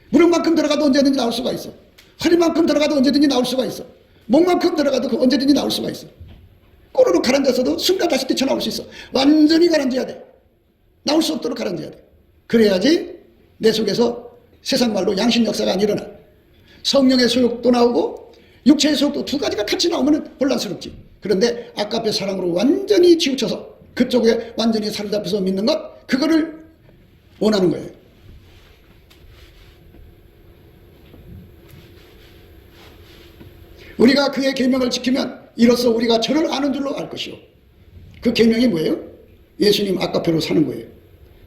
무릎만큼 들어가도 언제든지 나올 수가 있어. 허리만큼 들어가도 언제든지 나올 수가 있어. 목만큼 들어가도 언제든지 나올 수가 있어. 꼬르륵 가라앉아서도 순간 다시 뛰쳐나올 수 있어. 완전히 가라앉아야 돼. 나올 수 없도록 가라앉아야 돼. 그래야지 내 속에서 세상 말로 양심 역사가 안 일어나. 성령의 소욕도 나오고 육체의 소욕도 두 가지가 같이 나오면 혼란스럽지. 그런데 아카페 사랑으로 완전히 치우쳐서 그쪽에 완전히 사로잡혀서 믿는 것, 그거를 원하는 거예요. 우리가 그의 계명을 지키면 이로써 우리가 저를 아는 줄로 알 것이요 그 계명이 뭐예요? 예수님 아까페로 사는 거예요.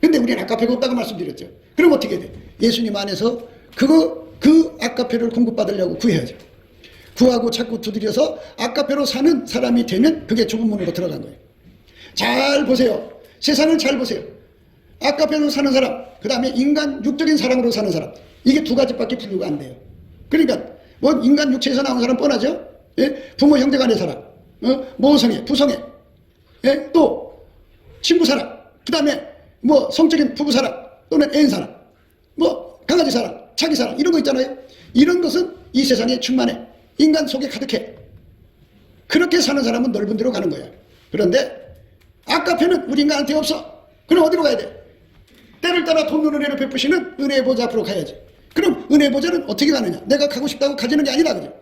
근데 우리는 아까페가 없다고 말씀드렸죠. 그럼 어떻게 돼? 예수님 안에서 그 아까페를 공급받으려고 구해야죠. 구하고 자꾸 두드려서 아까페로 사는 사람이 되면 그게 좁은 문으로 들어간 거예요. 잘 보세요. 세상을 잘 보세요. 아까페로 사는 사람, 그 다음에 인간 육적인 사랑으로 사는 사람, 이게 두 가지밖에 분류가 안 돼요. 그러니까 뭐 인간 육체에서 나온 사람 뻔하죠. 예? 부모 형제 간의 사랑, 모성애, 부성애, 예? 또 친구 사랑, 그 다음에 뭐 성적인 부부 사랑 또는 애인 사랑, 뭐 강아지 사랑, 자기 사랑 이런 거 있잖아요. 이런 것은 이 세상에 충만해. 인간 속에 가득해. 그렇게 사는 사람은 넓은 데로 가는 거야. 그런데 아까페는 우리 인간한테 없어. 그럼 어디로 가야 돼? 때를 따라 돕는 은혜를 베푸시는 은혜의 보좌 앞으로 가야지. 그럼 은혜의 보좌는 어떻게 가느냐? 내가 가고 싶다고 가지는 게 아니다. 그죠?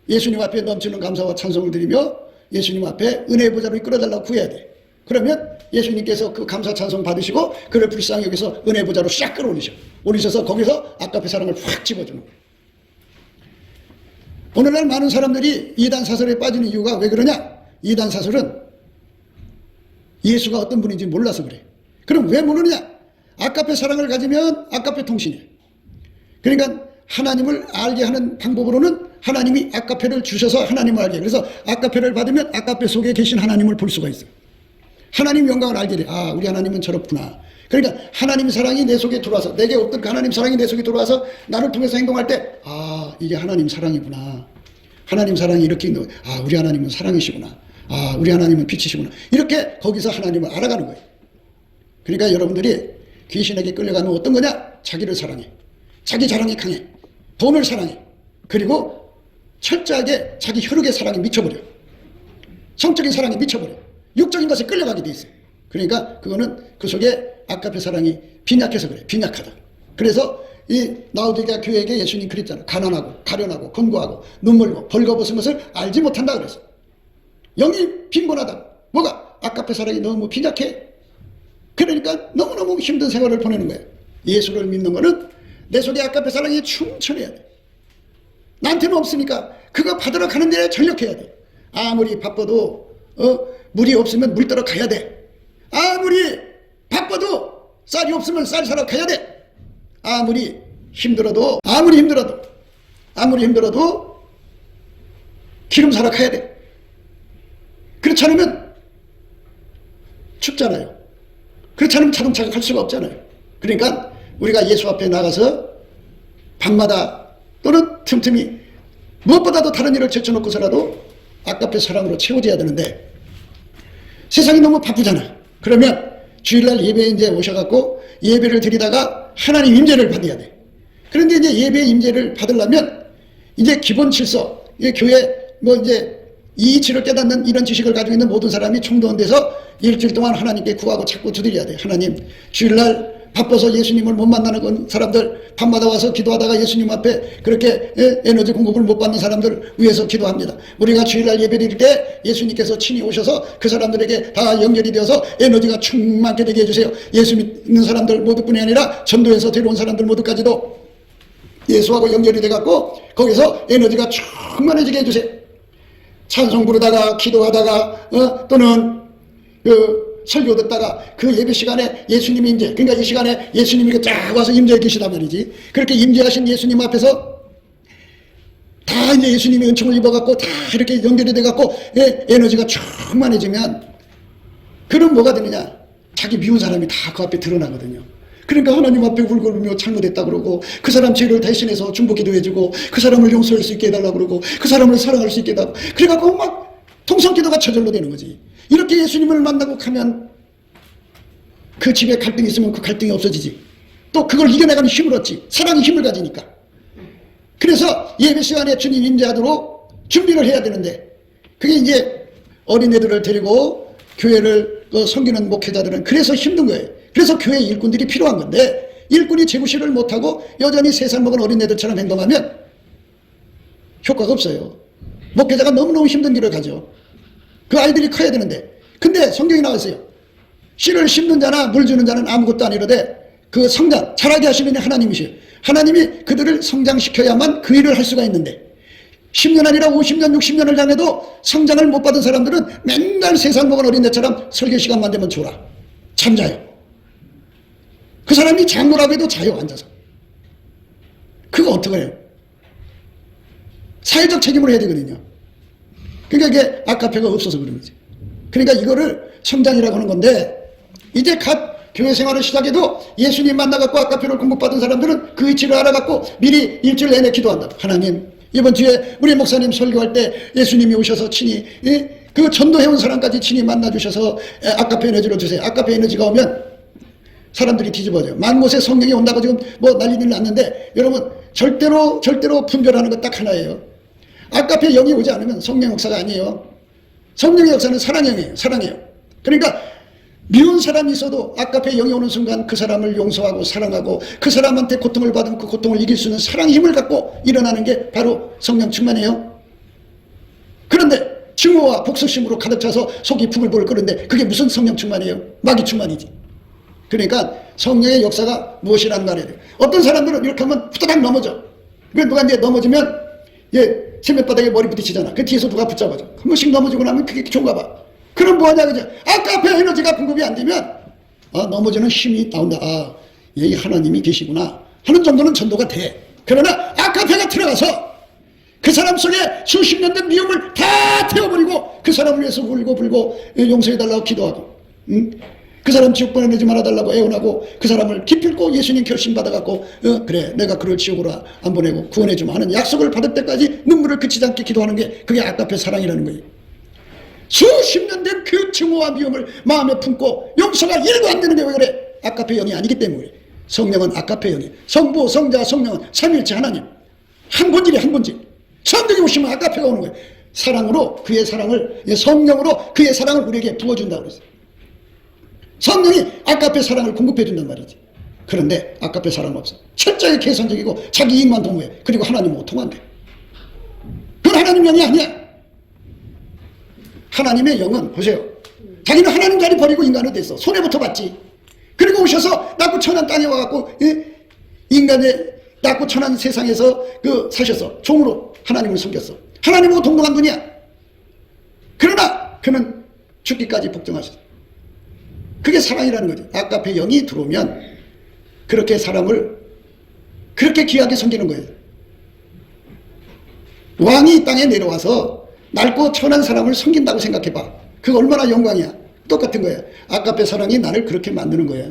예수님 앞에 넘치는 감사와 찬송을 드리며 예수님 앞에 은혜의 보좌로 이끌어달라고 구해야 돼. 그러면 예수님께서 그 감사 찬송 받으시고 그를 불쌍히 여기서 은혜의 보좌로 싹 끌어올리셔. 올리셔서 거기서 아까페 사랑을 확 집어주는 거예요. 오늘날 많은 사람들이 이단 사설에 빠지는 이유가 왜 그러냐? 이단 사설은 예수가 어떤 분인지 몰라서 그래. 그럼 왜 모르느냐? 아까페 사랑을 가지면 아까페 통신이에요. 그러니까 하나님을 알게 하는 방법으로는 하나님이 아까페를 주셔서 하나님을 알게 해요. 그래서 아까페를 받으면 아까페 속에 계신 하나님을 볼 수가 있어요. 하나님 영광을 알게 돼. 아, 우리 하나님은 저렇구나. 그러니까 하나님 사랑이 내 속에 들어와서, 내게 없던 그 하나님 사랑이 내 속에 들어와서 나를 통해서 행동할 때, 아, 이게 하나님 사랑이구나. 하나님 사랑이 이렇게 있는 거예요. 아, 우리 하나님은 사랑이시구나. 아, 우리 하나님은 빛이시구나. 이렇게 거기서 하나님을 알아가는 거예요. 그러니까 여러분들이 귀신에게 끌려가면 어떤 거냐? 자기를 사랑해. 자기 자랑이 강해. 돈을 사랑해. 그리고 철저하게 자기 혈육의 사랑에 미쳐버려. 성적인 사랑에 미쳐버려. 육적인 것에 끌려가게 돼 있어요. 그러니까 그거는 그 속에 아까페 사랑이 빈약해서 그래. 빈약하다. 그래서 이 라오디게아 교회에게 예수님 그랬잖아요. 가난하고 가련하고 권고하고 눈물고 벌거벗은 것을 알지 못한다 그랬어. 영이 빈곤하다. 뭐가? 아까페 사랑이 너무 빈약해. 그러니까 너무너무 힘든 생활을 보내는 거예요. 예수를 믿는 거는 내 속에 아까페 사랑이 충천해야 돼. 나한테는 없으니까 그거 받으러 가는 데 전력해야 돼. 아무리 바빠도 물이 없으면 물 떠러 가야 돼. 아무리 바빠도 쌀이 없으면 쌀 사러 가야 돼. 아무리 힘들어도 기름 사러 가야 돼. 그렇지 않으면 춥잖아요. 그렇지 않으면 자동차가 갈 수가 없잖아요. 그러니까 우리가 예수 앞에 나가서 밤마다 또는 틈틈이 무엇보다도 다른 일을 제쳐놓고서라도 아까페 사랑으로 채워져야 되는데 세상이 너무 바쁘잖아. 그러면 주일날 예배에 이제 오셔갖고 예배를 드리다가 하나님 임재를 받아야 돼. 그런데 이제 예배 임재를 받으려면 이제 기본 질서, 교회 뭐 이제 이치를 깨닫는 이런 지식을 가지고 있는 모든 사람이 총동원돼서 일주일 동안 하나님께 구하고 자꾸 두드려야 돼. 하나님, 주일날 바빠서 예수님을 못 만나는 사람들, 밤마다 와서 기도하다가 예수님 앞에 그렇게 에너지 공급을 못 받는 사람들 위해서 기도합니다. 우리가 주일날 예배드릴 때 예수님께서 친히 오셔서 그 사람들에게 다 연결이 되어서 에너지가 충만하게 되게 해주세요. 예수 믿는 사람들 모두뿐이 아니라 전도에서 데려온 사람들 모두까지도 예수하고 연결이 돼갖고 거기서 에너지가 충만해지게 해주세요. 찬송 부르다가 기도하다가 또는 설교 듣다가 그 예배 시간에 예수님이 임재, 그러니까 이 시간에 예수님이 쫙 와서 임재해 계시단 말이지. 그렇게 임재하신 예수님 앞에서 다 이제 예수님이 은총을 입어갖고 다 이렇게 연결이 돼갖고 에너지가 충만해지면 그럼 뭐가 되느냐? 자기 미운 사람이 다 그 앞에 드러나거든요. 그러니까 하나님 앞에 울고불며 잘못했다 그러고 그 사람 죄를 대신해서 중보기도 해주고 그 사람을 용서할 수 있게 해달라고 그러고 그 사람을 사랑할 수 있게 해달라고 그래갖고 막 통성기도가 저절로 되는 거지. 이렇게 예수님을 만나고 가면 그 집에 갈등이 있으면 그 갈등이 없어지지. 또 그걸 이겨내가는 힘을 얻지. 사랑이 힘을 가지니까. 그래서 예배 시간에 주님 임재하도록 준비를 해야 되는데 그게 이제 어린애들을 데리고 교회를 섬기는 목회자들은 그래서 힘든 거예요. 그래서 교회 일꾼들이 필요한 건데 일꾼이 재구실을 못하고 여전히 3살 먹은 어린애들처럼 행동하면 효과가 없어요. 목회자가 너무너무 힘든 길을 가죠. 그 아이들이 커야 되는데 근데 성경이 나와 있어요. 씨를 심는 자나 물 주는 자는 아무것도 아니로되 그 성장 자라게 하시는 하나님이시에요. 하나님이 그들을 성장시켜야만 그 일을 할 수가 있는데 10년 아니라 50년, 60년을 당해도 성장을 못 받은 사람들은 맨날 세상 먹은 어린애처럼 설교 시간만 되면 졸아. 잠자요. 그 사람이 장로라고 해도 자요, 앉아서. 그거 어떻게 해요? 사회적 책임을 해야 되거든요. 그러니까 이게 아카페가 없어서 그런 거지. 그러니까 이거를 성장이라고 하는 건데, 이제 갓 교회 생활을 시작해도 예수님 만나갖고 아카페를 공급받은 사람들은 그 위치를 알아갖고 미리 일주일 내내 기도한다. 하나님, 이번 주에 우리 목사님 설교할 때 예수님이 오셔서 친히 그 전도해온 사람까지 친히 만나주셔서 아카페 에너지로 주세요. 아카페 에너지가 오면 사람들이 뒤집어져요. 만 곳에 성령이 온다고 지금 뭐 난리는 났는데, 여러분 절대로 분별하는 것 딱 하나예요. 아카페 영이 오지 않으면 성령 역사가 아니에요. 성령의 역사는 사랑형이에요. 사랑해요. 그러니까 미운 사람이 있어도 아카페 영이 오는 순간 그 사람을 용서하고 사랑하고 그 사람한테 고통을 받으면 그 고통을 이길 수 있는 사랑 힘을 갖고 일어나는 게 바로 성령 충만이에요. 그런데 증오와 복수심으로 가득 차서 속이 부글부글 끓는데 그게 무슨 성령 충만이에요? 마귀 충만이지. 그러니까 성령의 역사가 무엇이란 말이에요. 어떤 사람들은 이렇게 하면 후다닥 넘어져. 그 누가 이제 넘어지면 세면바닥에 머리 부딪히잖아. 그 뒤에서 누가 붙잡아줘. 한 번씩 넘어지고 나면 그게 좋은가 봐. 그럼 뭐하냐 그죠? 아카페 에너지가 공급이 안 되면 넘어지는 힘이 나온다. 여기 하나님이 계시구나 하는 정도는 전도가 돼. 그러나 아카페가 들어가서 그 사람 속에 수십 년 된 미움을 다 태워버리고 그 사람을 위해서 울고 불고 용서해달라고 기도하고 그 사람 지옥 보내지 말아달라고 애원하고 그 사람을 기필코 예수님 결심받아갖고 그래 내가 그를 지옥으로 안 보내고 구원해주마 하는 약속을 받을 때까지 눈물을 그치지 않게 기도하는 게 그게 아카페 사랑이라는 거예요. 수십 년 된 그 증오와 미움을 마음에 품고 용서가 1도 안 되는 게 왜 그래? 아카페 영이 아니기 때문에. 성령은 아카페 영이, 성부, 성자, 성령은 삼위일체 하나님 한 본질이 한 본질. 성령이 오시면 아카페가 오는 거예요. 사랑으로 그의 사랑을, 성령으로 그의 사랑을 우리에게 부어준다고 그랬어요. 성령이 아카페 사랑을 공급해 준단 말이지. 그런데 아카페 사랑은 없어. 철저히 계산적이고 자기 이익만 도모해. 그리고 하나님하고 통한대. 그건 하나님 영이 아니야. 하나님의 영은 보세요. 자기는 하나님 자리 버리고 인간으로 됐어. 손해부터 봤지. 그리고 오셔서 낮고 천한 땅에 와갖고 인간의 낮고 천한 세상에서 사셔서 종으로 하나님을 섬겼어. 하나님하고 동등한 분이야. 그러나 그는 죽기까지 복종하셨어. 그게 사랑이라는 거지. 아카페 영이 들어오면 그렇게 사람을 그렇게 귀하게 섬기는 거예요. 왕이 이 땅에 내려와서 낡고 천한 사람을 섬긴다고 생각해봐. 그거 얼마나 영광이야. 똑같은 거야. 아카페 사랑이 나를 그렇게 만드는 거야.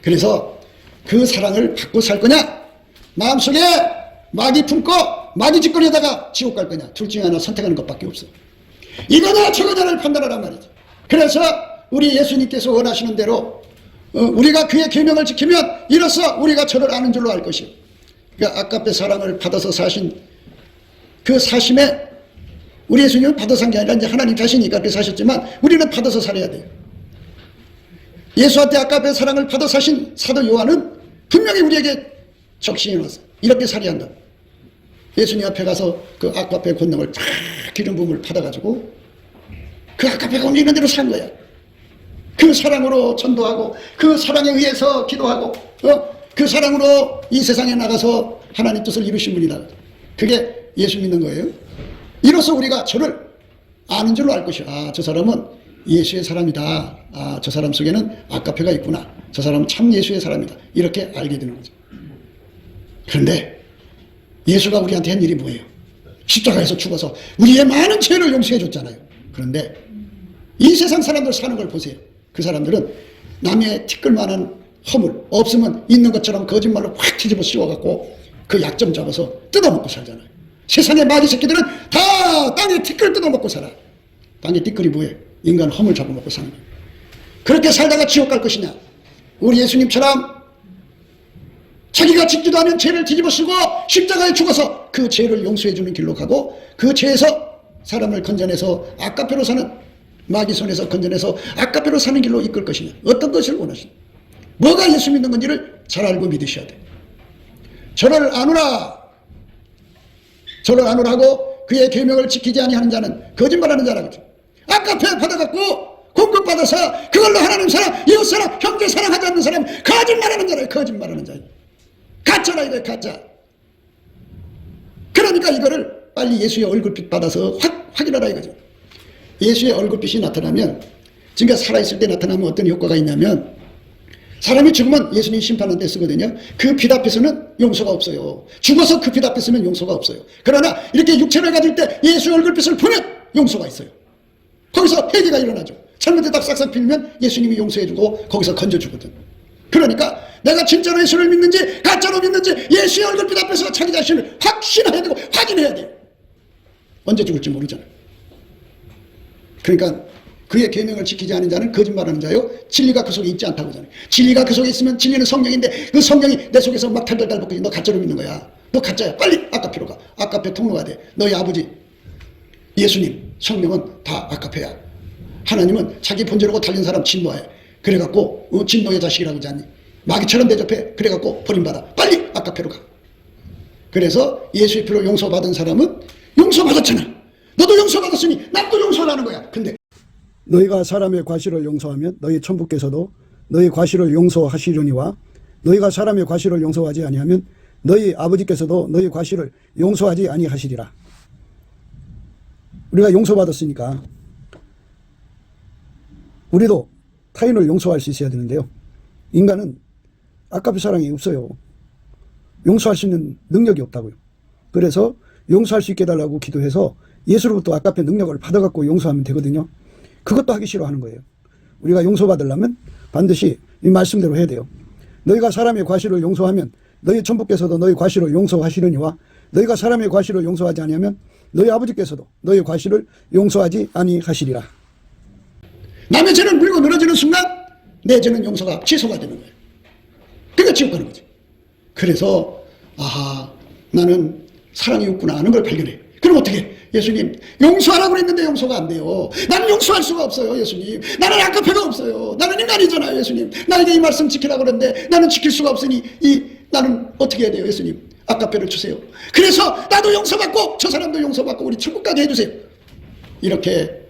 그래서 그 사랑을 받고 살 거냐, 마음속에 마귀 품고 마귀 짓거리에다가 지옥 갈 거냐, 둘 중에 하나 선택하는 것밖에 없어. 이거냐 저거냐를 판단하란 말이지. 그래서 우리 예수님께서 원하시는 대로 우리가 그의 계명을 지키면 이로써 우리가 저를 아는 줄로 알 것이요. 그러니까 아카페 사랑을 받아서 사신 그 사심에 우리 예수님은 받아서 산 게 아니라 이제 하나님 자신이니까 그렇게 사셨지만 우리는 받아서 살아야 돼요. 예수한테 아카페 사랑을 받아 사신 사도 요한은 분명히 우리에게 적신해 놨어요. 이렇게 살아야 한다. 예수님 앞에 가서 그 아카페 권능을 다 기름 부음을 받아가지고 그 아카페가 움직이는 대로 산 거야. 그 사랑으로 전도하고 그 사랑에 의해서 기도하고 그 사랑으로 이 세상에 나가서 하나님 뜻을 이루신 분이다. 그게 예수 믿는 거예요. 이로써 우리가 저를 아는 줄로 알 것이야. 저 사람은 예수의 사람이다. 저 사람 속에는 아카페가 있구나. 저 사람은 참 예수의 사람이다. 이렇게 알게 되는 거죠. 그런데 예수가 우리한테 한 일이 뭐예요? 십자가에서 죽어서 우리의 많은 죄를 용서해 줬잖아요. 그런데 이 세상 사람들 사는 걸 보세요. 그 사람들은 남의 티끌만한 허물 없으면 있는 것처럼 거짓말로 확 뒤집어 씌워갖고 그 약점 잡아서 뜯어먹고 살잖아요. 세상의 마귀 새끼들은 다 땅에 티끌 뜯어먹고 살아. 땅에 티끌이 뭐예요? 인간 허물 잡아먹고 사는 거예요. 그렇게 살다가 지옥 갈 것이냐? 우리 예수님처럼 자기가 짓지도 않은 죄를 뒤집어 쓰고 십자가에 죽어서 그 죄를 용서해 주는 길로 가고 그 죄에서 사람을 건져내서 아카페로 사는 마귀 손에서 건져내서 아카페로 사는 길로 이끌 것이냐? 어떤 것을 원하시냐? 뭐가 예수 믿는 건지를 잘 알고 믿으셔야 돼. 저를 아노라. 저를 아노라고 그의 계명을 지키지 아니하는 자는 거짓말하는 자라고. 아카페 받아갖고 공급받아서 그걸로 하나님 사랑, 이웃 사랑, 형제 사랑하지 않는 사람 거짓말하는 자라. 거짓말하는 자. 가짜라 이거야 가짜. 그러니까 이거를 빨리 예수의 얼굴빛 받아서 확인하라 이거죠. 예수의 얼굴빛이 나타나면, 지금 살아있을 때 나타나면 어떤 효과가 있냐면, 사람이 죽으면 예수님 심판한 데 쓰거든요. 그 빛 앞에서는 용서가 없어요. 죽어서 그 빛 앞에 서면 용서가 없어요. 그러나 이렇게 육체를 가질 때 예수의 얼굴빛을 보면 용서가 있어요. 거기서 회개가 일어나죠. 잘못했다 싹싹 빌면 예수님이 용서해주고 거기서 건져주거든. 그러니까 내가 진짜로 예수를 믿는지 가짜로 믿는지 예수의 얼굴빛 앞에서 자기 자신을 확신해야 되고 확인해야 돼요. 언제 죽을지 모르잖아요. 그러니까 그의 계명을 지키지 않은 자는 거짓말하는 자요, 진리가 그 속에 있지 않다고 하잖아요. 진리가 그 속에 있으면, 진리는 성령인데 그 성령이 내 속에서 막 달달달 볶고, 너 가짜로 믿는 거야. 너 가짜야. 빨리 아카페로 가. 아카페 통로가 돼. 너희 아버지 예수님, 성령은 다 아카페야. 하나님은 자기 본질하고 달린 사람 진노해. 그래갖고 진노의 자식이라고 하지 않니? 마귀처럼 대접해. 그래갖고 버림받아. 빨리 아카페로 가. 그래서 예수의 피로 용서받은 사람은 용서받았잖아. 너도 용서받았으니 나도 용서하는 거야. 근데 너희가 사람의 과실을 용서하면 너희 천부께서도 너희 과실을 용서하시려니와 너희가 사람의 과실을 용서하지 아니하면 너희 아버지께서도 너희 과실을 용서하지 아니하시리라. 우리가 용서받았으니까 우리도 타인을 용서할 수 있어야 되는데요. 인간은 아까비 사랑이 없어요. 용서할 수 있는 능력이 없다고요. 그래서 용서할 수 있게 해달라고 기도해서 예수로부터 아까비 능력을 받아갖고 용서하면 되거든요. 그것도 하기 싫어하는 거예요. 우리가 용서받으려면 반드시 이 말씀대로 해야 돼요. 너희가 사람의 과실을 용서하면 너희 천부께서도 너희 과실을 용서하시려니와 너희가 사람의 과실을 용서하지 아니하면 너희 아버지께서도 너희 과실을 용서하지 아니하시리라. 남의 죄를 물고 늘어지는 순간 내 죄는 용서가 취소가 되는 거예요. 그러니까 지옥 가는 거지. 그래서 아하, 나는 사랑이 없구나 하는 걸 발견해. 그럼 어떻게? 예수님 용서하라고 그랬는데 용서가 안 돼요. 나는 용서할 수가 없어요. 예수님, 나는 아까페가 없어요. 나는 인간이잖아요. 예수님, 나에게 이 말씀 지키라고 그러는데 나는 지킬 수가 없으니 나는 어떻게 해야 돼요? 예수님, 아까페를 주세요. 그래서 나도 용서받고 저 사람도 용서받고 우리 천국까지 해주세요. 이렇게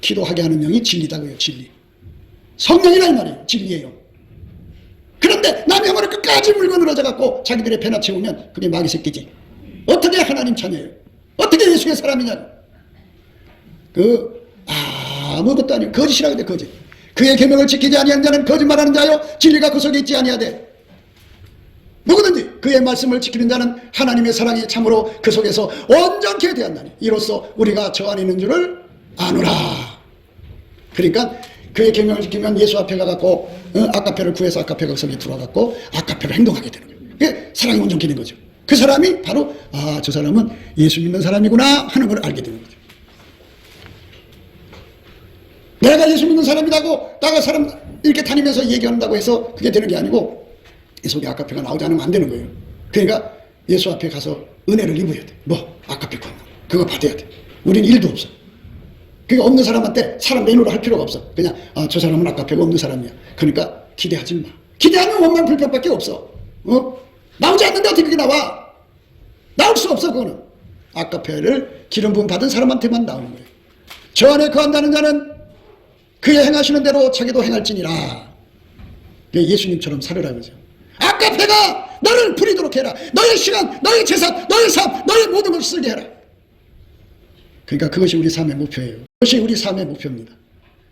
기도하게 하는 영이 진리다고요. 진리, 성령이란 말이에요. 진리예요. 그런데 남의 영혼을 끝까지 물고 늘어져 갖고 자기들의 배나 채우면 그게 마귀 새끼지. 어떻게 하나님 자녀예요? 어떻게 예수의 사람이냐? 아무것도 아니고 거짓이라고 돼. 거짓. 그의 계명을 지키지 아니한 자는 거짓말하는 자요, 진리가 그 속에 있지 아니하되. 누구든지 그의 말씀을 지키는 자는 하나님의 사랑이 참으로 그 속에서 온전케 되었나니 이로써 우리가 저 안에 있는 줄을 아노라. 그러니까 그의 계명을 지키면 예수 앞에 가갖고 아카페를 구해서 아카페가 그 속에 들어와갖고 아카페로 행동하게 되는 거예요. 그게 사랑이 온전케 된 거죠. 그 사람이 바로 저 사람은 예수 믿는 사람이구나 하는 걸 알게 되는 거죠. 내가 예수 믿는 사람이라고 나가 사람 이렇게 다니면서 얘기한다고 해서 그게 되는 게 아니고 이 속에 아카페가 나오지 않으면 안 되는 거예요. 그러니까 예수 앞에 가서 은혜를 입어야 돼. 아카페 건 그거 받아야 돼. 우린 일도 없어. 그러니까 없는 사람한테 사람 메뉴로 할 필요가 없어. 그냥 저 사람은 아카페가 없는 사람이야. 그러니까 기대하지 마. 기대하면 원망 불평밖에 없어. 나오지 않는데 어떻게 그게 나와? 나올 수 없어. 그거는 아카페를 기름 부음 받은 사람한테만 나오는 거예요. 저 안에 거한다는 자는 그의 행하시는 대로 자기도 행할지니라. 예수님처럼 살으라 그러죠. 아카페가 너를 부리도록 해라. 너의 시간, 너의 재산, 너의 삶, 너의 모든 걸 쓰게 해라. 그러니까 그것이 우리 삶의 목표예요. 그것이 우리 삶의 목표입니다.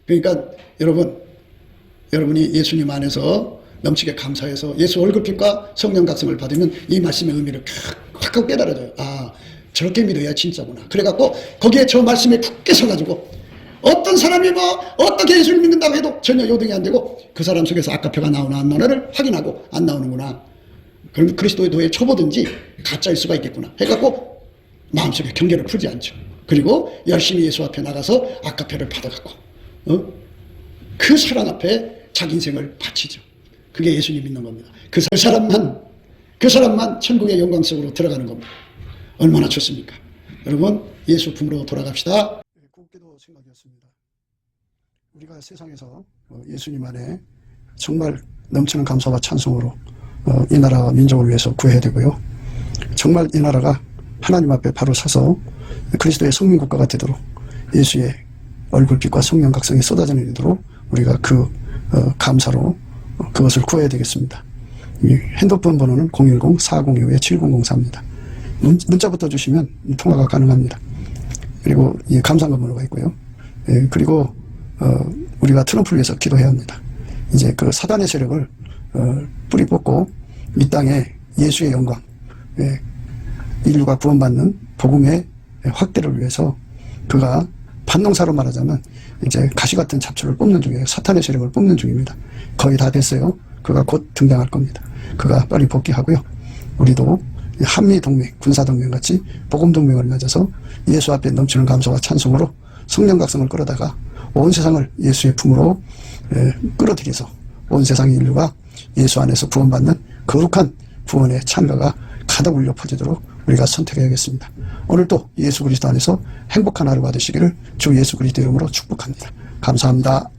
그러니까 여러분이 예수님 안에서 넘치게 감사해서 예수 얼굴빛과 성령 각성을 받으면 이 말씀의 의미를 확 깨달아져요. 저렇게 믿어야 진짜구나. 그래갖고 거기에 저 말씀에 굳게 서가지고 어떤 사람이 어떻게 예수를 믿는다고 해도 전혀 요동이 안 되고 그 사람 속에서 아카페가 나오나 안 나오나를 확인하고 안 나오는구나. 그럼 그리스도의 도에 쳐보든지 가짜일 수가 있겠구나 해갖고 마음속에 경계를 풀지 않죠. 그리고 열심히 예수 앞에 나가서 아카페를 받아갖고 그 사랑 앞에 자기 인생을 바치죠. 그게 예수님 믿는 겁니다. 그 사람만 천국의 영광 속으로 들어가는 겁니다. 얼마나 좋습니까? 여러분, 예수 품으로 돌아갑시다. 곱게도 생각이었습니다. 우리가 세상에서 예수님 안에 정말 넘치는 감사와 찬송으로 이 나라와 민족을 위해서 구해야 되고요. 정말 이 나라가 하나님 앞에 바로 서서 그리스도의 성민국가가 되도록 예수의 얼굴빛과 성령 각성이 쏟아져 내리도록 우리가 그 감사로 그것을 구해야 되겠습니다. 핸드폰 번호는 010-4025-7004입니다. 문자부터 주시면 통화가 가능합니다. 그리고 이 감사한 번호가 있고요. 예, 그리고 우리가 트럼프를 위해서 기도해야 합니다. 이제 그 사단의 세력을 뿌리 뽑고 이 땅에 예수의 영광, 예, 인류가 구원받는 복음의 확대를 위해서 그가 반농사로 말하자면 이제 가시 같은 잡초를 뽑는 중이에요. 사탄의 세력을 뽑는 중입니다. 거의 다 됐어요. 그가 곧 등장할 겁니다. 그가 빨리 복귀하고요. 우리도 한미동맹, 군사동맹 같이 복음동맹을 맺어서 예수 앞에 넘치는 감사와 찬송으로 성령 각성을 끌어다가 온 세상을 예수의 품으로 끌어들여서 온 세상의 인류가 예수 안에서 구원받는 거룩한 구원의 찬가가 가득 울려 퍼지도록 우리가 선택해야겠습니다. 오늘도 예수 그리스도 안에서 행복한 하루가 되시기를 주 예수 그리스도 이름으로 축복합니다. 감사합니다.